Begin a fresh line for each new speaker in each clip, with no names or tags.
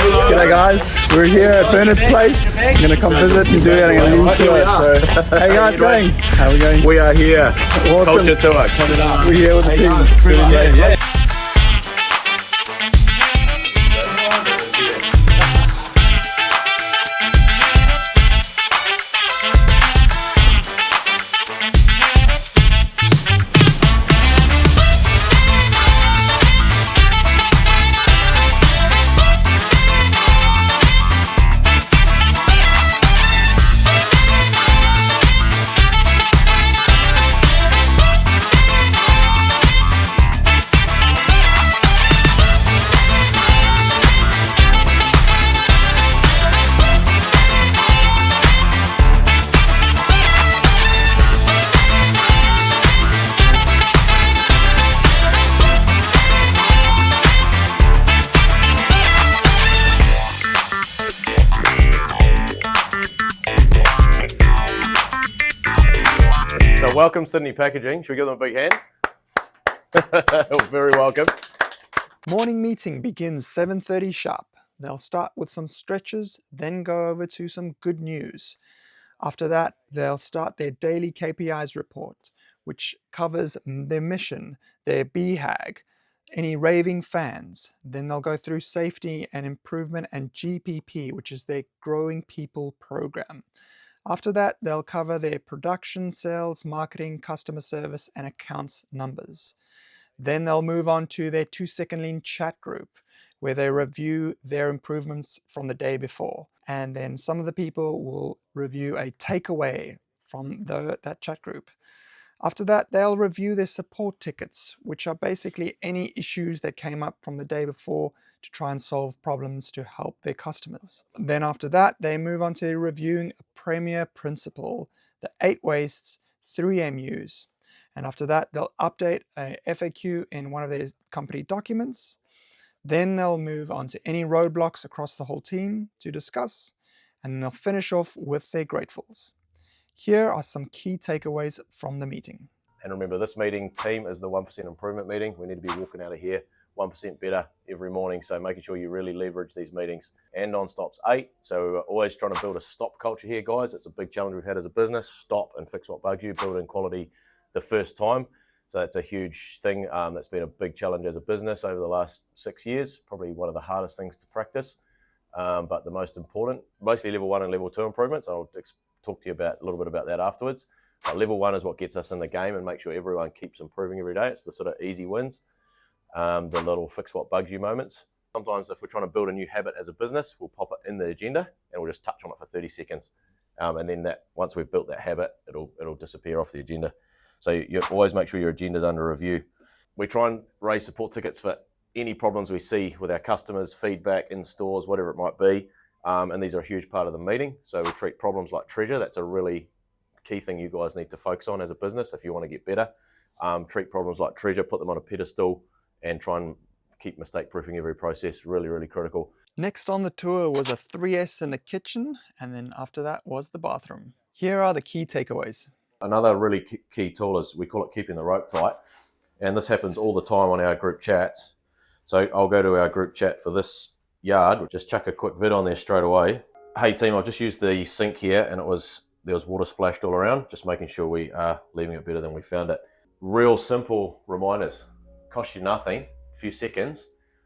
G'day guys, we're here at Bernard's place. I'm going to come visit and do a little tour. So, hey guys, going? How are we going?
We are here.
Awesome.
Culture tour coming up.
We're here with the team.
Yeah. So welcome Sydney Packaging. Should we give them a big hand? Very welcome.
Morning meeting begins 7:30 sharp. They'll start with some stretches, then go over to some good news. After that, they'll start their daily KPIs report, which covers their mission, their BHAG, any raving fans. Then they'll go through safety and improvement and GPP, which is their growing people program. After that, they'll cover their production, sales, marketing, customer service, and accounts numbers. Then they'll move on to their 2-second lean chat group, where they review their improvements from the day before. And then some of the people will review a takeaway from that chat group. After that, they'll review their support tickets, which are basically any issues that came up from the day before to try and solve problems to help their customers. Then after that, they move on to reviewing a premier principle, the 8 wastes, 3 MUs. And after that, they'll update a FAQ in one of their company documents. Then they'll move on to any roadblocks across the whole team to discuss, and then they'll finish off with their gratefuls. Here are some key takeaways from the meeting.
And remember, this meeting team is the 1% improvement meeting. We need to be walking out of here 1% better every morning. So making sure you really leverage these meetings. And non-stop's 8. So we're always trying to build a stop culture here, guys. It's a big challenge we've had as a business. Stop and fix what bugs you, build in quality the first time. So that's a huge thing. That's been a big challenge as a business over the last 6 years. Probably one of the hardest things to practice, but the most important. Mostly level 1 and level 2 improvements. I'll talk to you about a little bit about that afterwards. But level 1 is what gets us in the game and make sure everyone keeps improving every day. It's the sort of easy wins, the little fix what bugs you moments. Sometimes if we're trying to build a new habit as a business, we'll pop it in the agenda and we'll just touch on it for 30 seconds. And then once we've built that habit, it'll disappear off the agenda. So you always make sure your agenda's under review. We try and raise support tickets for any problems we see with our customers, feedback in stores, whatever it might be. And these are a huge part of the meeting. So we treat problems like treasure. That's a really key thing you guys need to focus on as a business if you want to get better. Treat problems like treasure, put them on a pedestal, and try and keep mistake-proofing every process. Really, really critical.
Next on the tour was a 3S in the kitchen, and then after that was the bathroom. Here are the key takeaways.
Another really key tool is, we call it keeping the rope tight. And this happens all the time on our group chats. So I'll go to our group chat for this yard. We'll just chuck a quick vid on there straight away. Hey team, I've just used the sink here and there was water splashed all around. Just making sure we are leaving it better than we found it. Real simple reminders. Cost you nothing, a few seconds.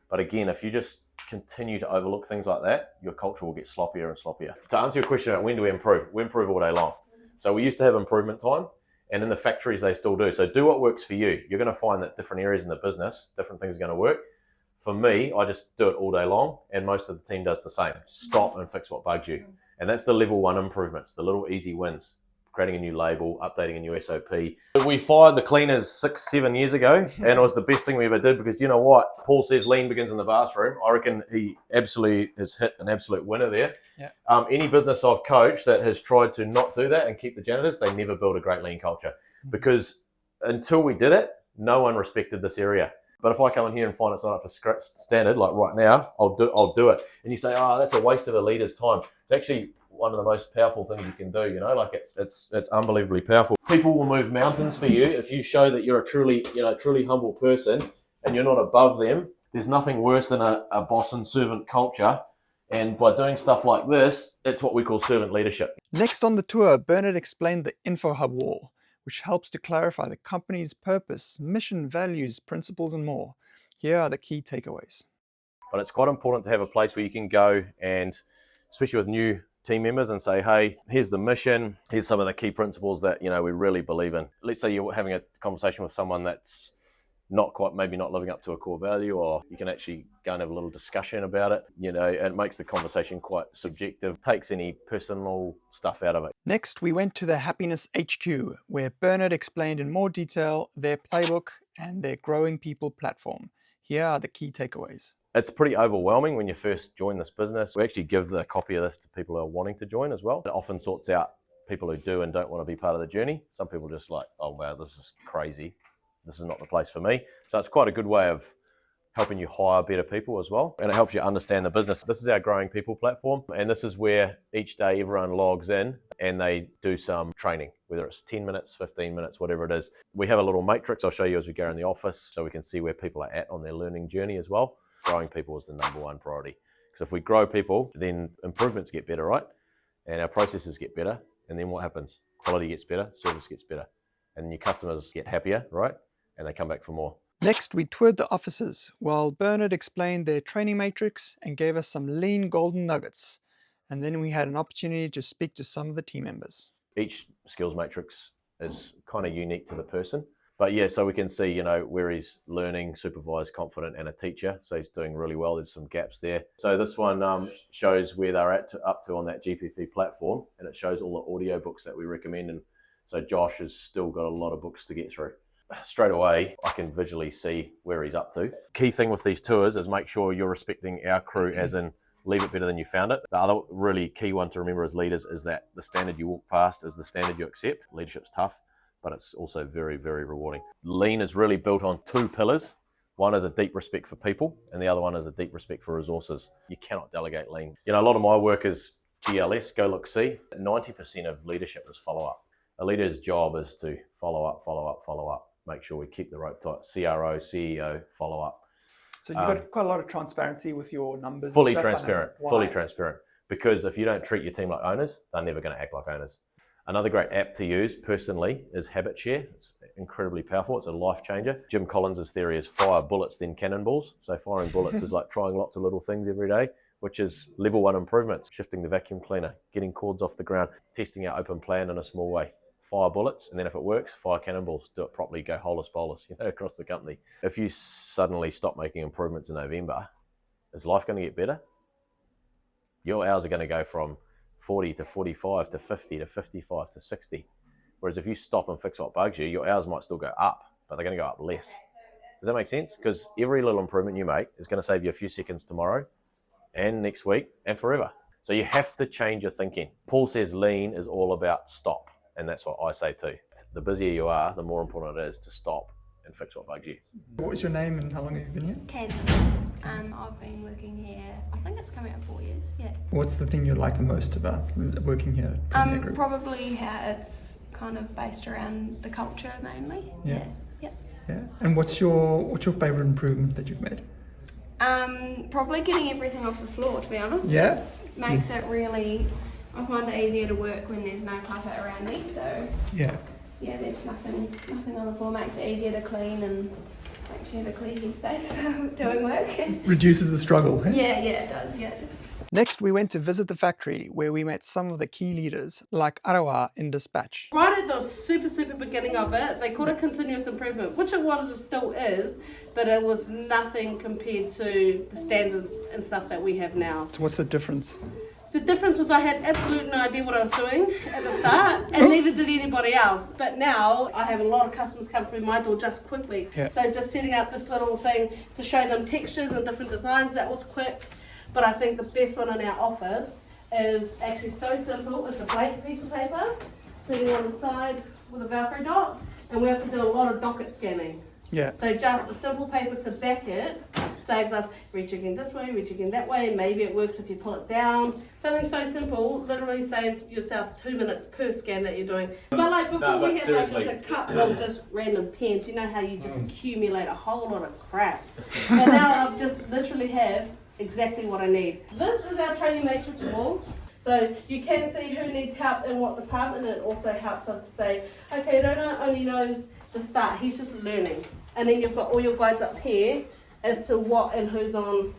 But again, if you just continue to overlook things like that, your culture will get sloppier and sloppier. To answer your question about when do we improve all day long. So we used to have improvement time, and in the factories they still do. So do what works for you. You're going to find that different areas in the business, different things are going to work. For me, I just do it all day long, and most of the team does the same. Stop and fix what bugs you. And that's the level 1 improvements, the little easy wins. Creating a new label, updating a new SOP. We fired the cleaners 6-7 years ago, and it was the best thing we ever did, because you know what? Paul says lean begins in the bathroom. I reckon he absolutely has hit an absolute winner there.
Yeah.
Any business I've coached that has tried to not do that and keep the janitors, they never build a great lean culture. Because until we did it, no one respected this area. But if I come in here and find it's not up to standard, like right now, I'll do it. And you say, oh, that's a waste of a leader's time. It's actually one of the most powerful things you can do, you know, like it's unbelievably powerful. People will move mountains for you if you show that you're a truly humble person and you're not above them. There's nothing worse than a boss and servant culture And by doing stuff like this, it's what we call servant leadership.
Next on the tour, Bernard explained the Info Hub wall, which helps to clarify the company's purpose, mission, values, principles, and more. Here are the key takeaways.
But it's quite important to have a place where you can go and, especially with new team members, and say, hey, here's the mission, here's some of the key principles that, you know, we really believe in. Let's say you're having a conversation with someone that's maybe not living up to a core value, or you can actually go and have a little discussion about it, you know, and it makes the conversation quite subjective, takes any personal stuff out of it.
Next, we went to the Happiness HQ, where Bernard explained in more detail their playbook and their growing people platform. Here are the key takeaways.
It's pretty overwhelming when you first join this business. We actually give the copy of this to people who are wanting to join as well. It often sorts out people who do and don't want to be part of the journey. Some people just like, oh wow, this is crazy. This is not the place for me. So it's quite a good way of helping you hire better people as well. And it helps you understand the business. This is our growing people platform. And this is where each day everyone logs in and they do some training, whether it's 10 minutes, 15 minutes, whatever it is. We have a little matrix I'll show you as we go in the office so we can see where people are at on their learning journey as well. Growing people is the number one priority. Because if we grow people, then improvements get better, right? And our processes get better. And then what happens? Quality gets better, service gets better. And your customers get happier, right? And they come back for more.
Next, we toured the offices while Bernard explained their training matrix and gave us some lean golden nuggets. And then we had an opportunity to speak to some of the team members.
Each skills matrix is kind of unique to the person. But yeah, so we can see, you know, where he's learning, supervised, confident, and a teacher. So he's doing really well. There's some gaps there. So this one shows where they're up to on that GPP platform. And it shows all the audio books that we recommend. And so Josh has still got a lot of books to get through. Straight away, I can visually see where he's up to. Key thing with these tours is make sure you're respecting our crew, as in leave it better than you found it. The other really key one to remember as leaders is that the standard you walk past is the standard you accept. Leadership's tough, but it's also very, very rewarding. Lean is really built on two pillars. One is a deep respect for people, and the other one is a deep respect for resources. You cannot delegate lean. You know, a lot of my work is GLS, go look, see. 90% of leadership is follow up. A leader's job is to follow up, follow up, follow up. Make sure we keep the rope tight. CRO, CEO, follow up.
So you've got quite a lot of transparency with your numbers.
Fully transparent, fully transparent. Because if you don't treat your team like owners, they're never going to act like owners. Another great app to use personally is Habit Share. It's incredibly powerful. It's a life changer. Jim Collins' theory is fire bullets, then cannonballs. So firing bullets is like trying lots of little things every day, which is level 1 improvements. Shifting the vacuum cleaner, getting cords off the ground, testing our open plan in a small way. Fire bullets, and then if it works, fire cannonballs. Do it properly, go holus bolus, you know, across the company. If you suddenly stop making improvements in November, is life going to get better? Your hours are going to go from 40 to 45 to 50 to 55 to 60. Whereas if you stop and fix what bugs you, your hours might still go up, but they're going to go up less. Does that make sense? Because every little improvement you make is going to save you a few seconds tomorrow and next week and forever. So you have to change your thinking. Paul says lean is all about stop. And that's what I say too. The busier you are, the more important it is to stop and fix what bugs you.
What was your name and how long have you been here?
Kansas. I've been working here, I think it's coming up 4 years, yeah.
What's the thing you like the most about working here?
Probably how it's kind of based around the culture mainly.
Yeah.
Yeah.
And what's your favourite improvement that you've made?
Probably getting everything off the floor, to be honest.
Yeah?
It makes it really, I find it easier to work when there's no clutter around me, so
Yeah.
yeah, there's nothing on the floor. Makes it easier to clean and makes you have a clear headspace for doing work.
Reduces the struggle. Hey?
Yeah, it does, yeah.
Next, we went to visit the factory where we met some of the key leaders, like Aroha in Dispatch.
Right at the super beginning of it, they called it continuous improvement, which it still is, but it was nothing compared to the standards and stuff that we have now.
So what's the difference?
The difference was I had absolutely no idea what I was doing at the start, and neither did anybody else. But now I have a lot of customers come through my door just quickly.
Yeah.
So just setting up this little thing to show them textures and different designs, that was quick. But I think the best one in our office is actually so simple. It's a blank piece of paper sitting on the side with a Velcro dot, and we have to do a lot of docket scanning.
Yeah.
So just a simple paper to back it saves us rechecking this way, rechecking that way, and maybe it works if you pull it down. Something so simple literally saves yourself 2 minutes per scan that you're doing. But like before we had like just a cup of just random pens, you know how you just accumulate a whole lot of crap. And now I've just literally have exactly what I need. This is our training matrix wall. So you can see who needs help in what department, and it also helps us to say, okay, Rauna only knows the start, he's just learning. And then you've got all your guides up here as to what and who's on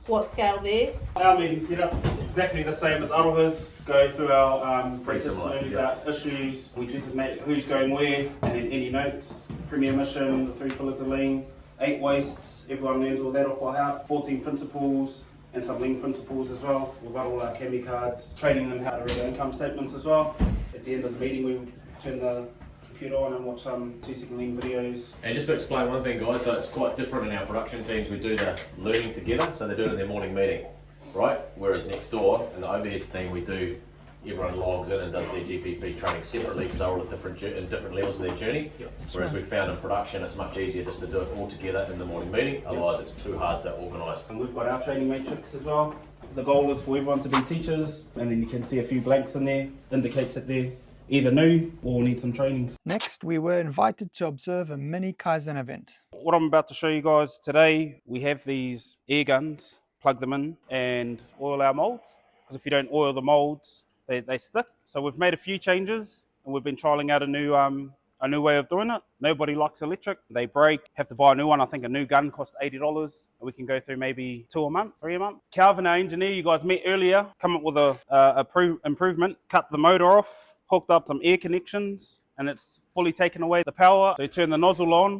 what scale there.
Our meeting setup's exactly the same as Aroha's. Go through our practice notes, our issues, we designate who's going where, and then any notes, premier mission, the 3 pillars of lean, 8 wastes, everyone learns all that off by heart, 14 principles, and some lean principles as well. We've got all our Cami cards, training them how to read income statements as well. At the end of the meeting, we turn the computer on and watch some 2-second lean videos.
And just to explain one thing, guys, so it's quite different in our production teams. We do the learning together, so they do it in their morning meeting, right? Whereas next door, in the overheads team, we do, everyone logs in and does their GPP training separately, so all at different levels of their journey. Whereas we found in production, it's much easier just to do it all together in the morning meeting, otherwise it's too hard to organise.
And we've got our training matrix as well. The goal is for everyone to be teachers, and then you can see a few blanks in there, indicates that they're either new or need some trainings.
Next, we were invited to observe a mini Kaizen event.
What I'm about to show you guys today, we have these air guns, plug them in and oil our molds, because if you don't oil the molds, they stick. So we've made a few changes and we've been trialling out a new way of doing it. Nobody likes electric, they break, have to buy a new one. I think a new gun costs $80. We can go through maybe 2 a month, 3 a month. Calvin, our engineer, you guys met earlier, come up with a improvement, cut the motor off, hooked up some air connections, and it's fully taken away the power. So you turn the nozzle on,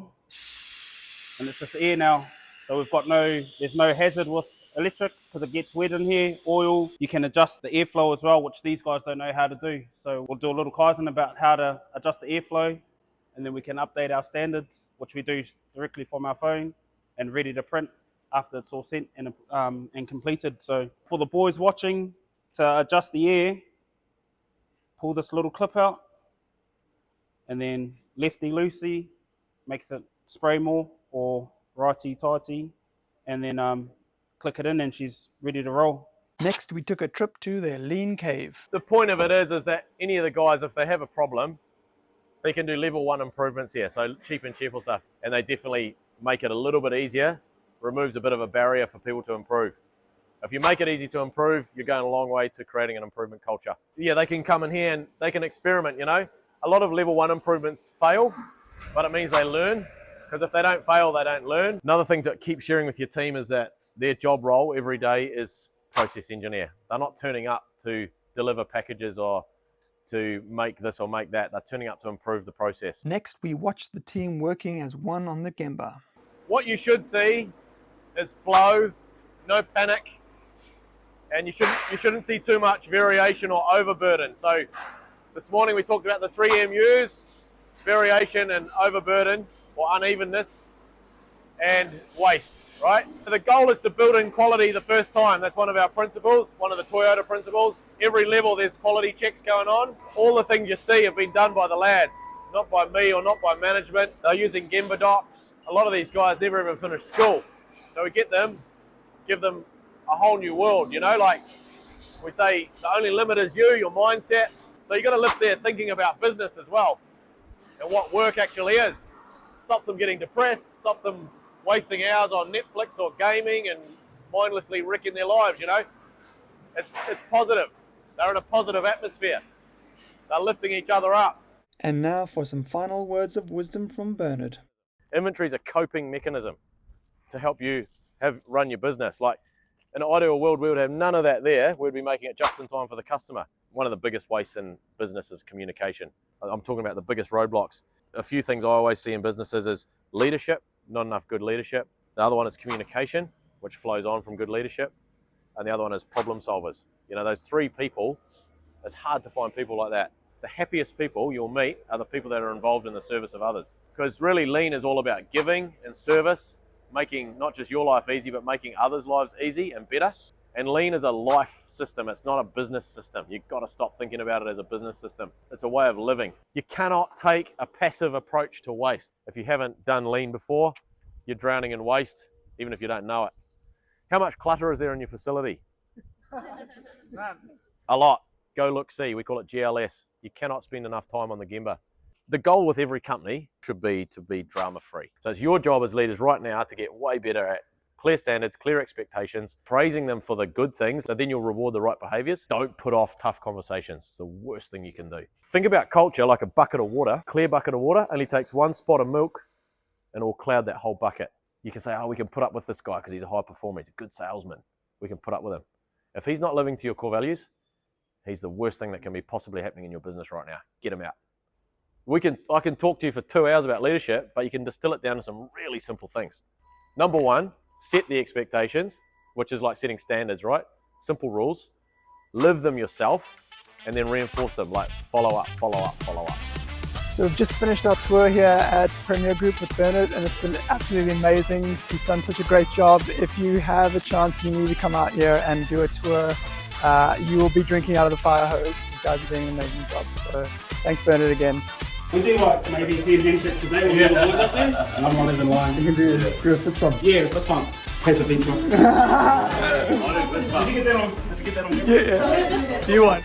and it's just air now. So there's no hazard with electric because it gets wet in here. Oil, you can adjust the airflow as well, which these guys don't know how to do. So we'll do a little Kaizen about how to adjust the airflow, and then we can update our standards, which we do directly from our phone and ready to print after it's all sent and completed. So for the boys watching, to adjust the air, pull this little clip out, and then lefty-loosey makes it spray more, or righty-tighty, and then click it in and she's ready to roll.
Next, we took a trip to their lean cave.
The point of it is that any of the guys, if they have a problem, they can do level 1 improvements here, so cheap and cheerful stuff, and they definitely make it a little bit easier, removes a bit of a barrier for people to improve. If you make it easy to improve, you're going a long way to creating an improvement culture. Yeah, they can come in here and they can experiment, you know. A lot of level 1 improvements fail, but it means they learn, because if they don't fail, they don't learn. Another thing to keep sharing with your team is that their job role every day is process engineer. They're not turning up to deliver packages or to make this or make that. They're turning up to improve the process.
Next, we watched the team working as one on the Gemba.
What you should see is flow, no panic, and you shouldn't see too much variation or overburden. So this morning we talked about the 3 MUs, variation and overburden or unevenness and waste, right? So the goal is to build in quality the first time. That's one of our principles, one of the Toyota principles. Every level there's quality checks going on. All the things you see have been done by the lads, not by me or not by management. They're using Gemba docs. A lot of these guys never even finished school. So we get them, give them a whole new world, you know, like we say, the only limit is you, your mindset. So you got to lift their thinking about business as well and what work actually is. Stops them getting depressed, stops them wasting hours on Netflix or gaming and mindlessly wrecking their lives, you know. It's positive. They're in a positive atmosphere. They're lifting each other up.
And now for some final words of wisdom from Bernard.
Inventory is a coping mechanism to help you run your business. Like in an ideal world, we would have none of that there. We'd be making it just in time for the customer. One of the biggest wastes in business is communication. I'm talking about the biggest roadblocks. A few things I always see in businesses is leadership, not enough good leadership. The other one is communication, which flows on from good leadership. And the other one is problem solvers. You know, those 3 people, it's hard to find people like that. The happiest people you'll meet are the people that are involved in the service of others. Because really lean is all about giving and service, making not just your life easy, but making others' lives easy and better. And lean is a life system. It's not a business system. You've got to stop thinking about it as a business system. It's a way of living. You cannot take a passive approach to waste. If you haven't done lean before, you're drowning in waste, even if you don't know it. How much clutter is there in your facility? A lot. Go look, see. We call it GLS. You cannot spend enough time on the Gemba. The goal with every company should be to be drama-free. So it's your job as leaders right now to get way better at Clear standards, clear expectations, praising them for the good things, so then you'll reward the right behaviors. Don't put off tough conversations. It's the worst thing you can do. Think about culture like a bucket of water. Clear bucket of water only takes one spot of milk and it will cloud that whole bucket. You can say, oh, we can put up with this guy because he's a high performer, he's a good salesman. We can put up with him. If he's not living to your core values, he's the worst thing that can be possibly happening in your business right now. Get him out. I can talk to you for 2 hours about leadership, but you can distill it down to some really simple things. Number one, set the expectations, which is like setting standards, right? Simple rules. Live them yourself, and then reinforce them, like follow up, follow up, follow up.
So we've just finished our tour here at Premier Group with Bernard, and it's been absolutely amazing. He's done such a great job. If you have a chance, you need to come out here and do a tour. You will be drinking out of the fire hose. These guys are doing an amazing job. So thanks, Bernard, again.
We do like maybe 10 handships today with all the boys up there, and I'm not even lying.
You can do a fist bump.
Yeah, fist bump. Paper bench one.
Yeah. You won.